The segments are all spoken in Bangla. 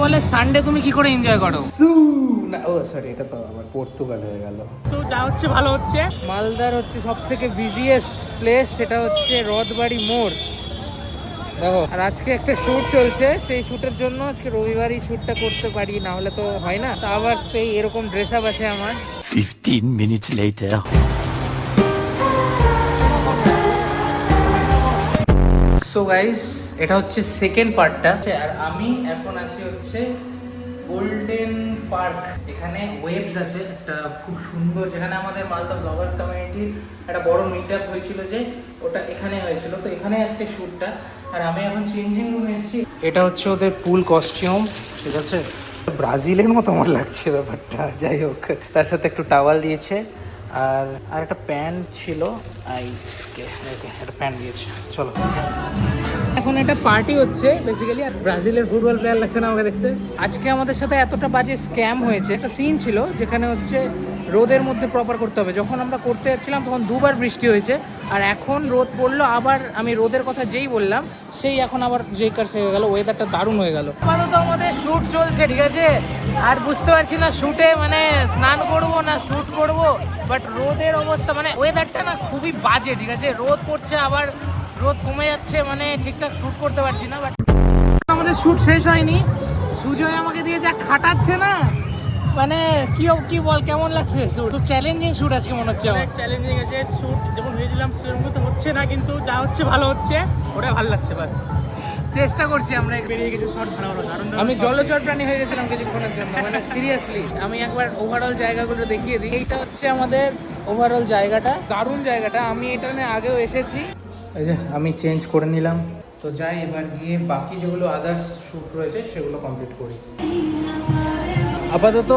বলে সানডে তুমি কি করে এনজয় করো? না ও সরি, এটা তো আবার পর্তুগাল হয়ে গেল। তো যা হচ্ছে ভালো হচ্ছে। মালদার হচ্ছে সব থেকে বিজিয়েস্ট প্লেস, সেটা হচ্ছে রথবাড়ি মোড়। দেখো, আর আজকে একটা শ্যুট চলছে, সেই শ্যুটের জন্য আজকে রবিবারই শ্যুটটা করতে পারি, না হলে তো হয় না। তা আবার সেই এরকম ড্রেস আপ আছে আমার। 15 minutes later. সো গাইস, এটা হচ্ছে সেকেন্ড পার্টটা। আর আমি এখন আছি হচ্ছে গোল্ডেন পার্ক। এখানে ওয়েভস আছে একটা খুব সুন্দর, যেখানে আমাদের মালদা ব্লগার্স কমিউনিটির একটা বড় মিট আপ হয়েছিল, যে ওটা এখানে হয়েছিল। তো এখানে আজকে শ্যুটটা। আর আমি এখন চেঞ্জিং রুমে এসেছি। এটা হচ্ছে ওদের পুল কস্টিউম, ঠিক আছে। ব্রাজিলের মতো আমার লাগছে ব্যাপারটা, যাই হোক। তার সাথে একটু টাওয়াল দিয়েছে, আর একটা প্যান্ট ছিল, একটা প্যান্ট দিয়েছে। চলো, এখন একটা পার্টি হচ্ছে বেসিক্যালি। আর ব্রাজিলের ফুটবল প্লেয়ার লাগছে না আমাকে দেখতে। আজকে আমাদের সাথে এতটা বাজে স্ক্যাম হয়েছে। একটা সিন ছিল যেখানে হচ্ছে রোদের মধ্যে প্রপার করতে হবে। যখন আমরা করতে যাচ্ছিলাম তখন দুবার বৃষ্টি হয়েছে, আর এখন রোদ পড়লো আবার। আমি রোদের কথা যেই বললাম, সেই এখন আবার জেকার্স হয়ে গেল। ওয়েদারটা দারুণ হয়ে গেল। আপাতত আমাদের শ্যুট চলছে, ঠিক আছে। আর বুঝতে পারছি না শ্যুটে মানে স্নান করবো না শ্যুট করবো। বাট রোদের অবস্থা, মানে ওয়েদারটা না খুবই বাজে, ঠিক আছে। রোদ পড়ছে, আবার রোদ কমে যাচ্ছে, মানে ঠিকঠাক শ্যুট করতে পারছি না। বাট আমাদের শ্যুট শেষ হয়নি। সুজয় আমাকে দিয়ে যা খাটাচ্ছে না, মানে কি বল, কেমন লাগছে শ্যুট? খুব চ্যালেঞ্জিং শ্যুট আজকে মনে হচ্ছে আমার। চ্যালেঞ্জিং আছে শ্যুট, যখন ভেবেছিলাম সেরকম তো হচ্ছে না, কিন্তু যা হচ্ছে ভালো হচ্ছে, ওটাই ভালো লাগছে। বাস চেষ্টা করছি আমরা। বেরিয়ে গেছে শর্ট, ভালো ভালো দারুণ। আমি জলচর প্রাণী হয়ে গেছিলাম কিছুক্ষণের জন্য, মানে সিরিয়াসলি। আমি একবার ওভারঅল জায়গাগুলো দেখিয়ে দিই। এইটা হচ্ছে আমাদের ওভারঅল জায়গাটা, দারুণ জায়গাটা। আমি এটা নিয়ে আগেও এসেছি। এই যে আমি চেঞ্জ করে নিলাম। তো যাই এবার গিয়ে বাকি যেগুলো আদার্স শ্যুট রয়েছে সেগুলো কমপ্লিট করি। আপাতত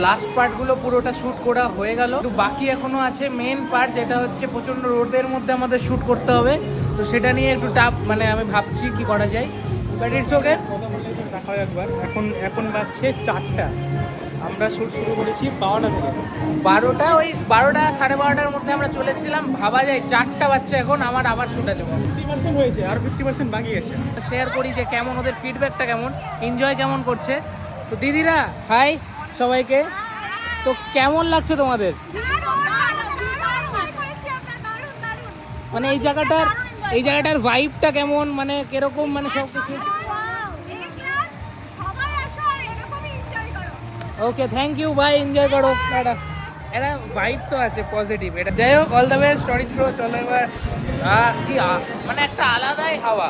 লাস্ট পার্টগুলো পুরোটা শ্যুট করা হয়ে গেল, কিন্তু বাকি এখনো আছে মেন পার্ট, যেটা হচ্ছে প্রচণ্ড রোদের মধ্যে আমাদের শ্যুট করতে হবে। তো সেটা নিয়ে একটু টাফ, মানে আমি ভাবছি কি করা যায়। But it's okay. দেখা হয় একবার। এখন বাজছে 4টা, আমরা শ্যুট শুরু করেছি 12টা থেকে। 12টা, ওই 12টা 12:30টার মধ্যে আমরা চলেছিলাম। ভাবা যায় 4টা বাচ্চা এখন আমার আবার শ্যুট আছে। 50% হয়েছে, আর 50% বাকি আছে। শেয়ার করি যে কেমন ওদের ফিডব্যাকটা, কেমন এনজয় কেমন করছে। তো দিদিরা হাই সবাইকে। তো কেমন লাগছে তোমাদের? মানে এই জায়গাটার ভাইবটা কেমন, মানে কিরকম, মানে সব কিছু। ওকে, থ্যাংক ইউ ভাই, এনজয় করো। এটা ভাইব তো আছে পজিটিভ। এটা যাই হোক, all the best story through. চলো এবার মানে একটা আলাদাই হাওয়া।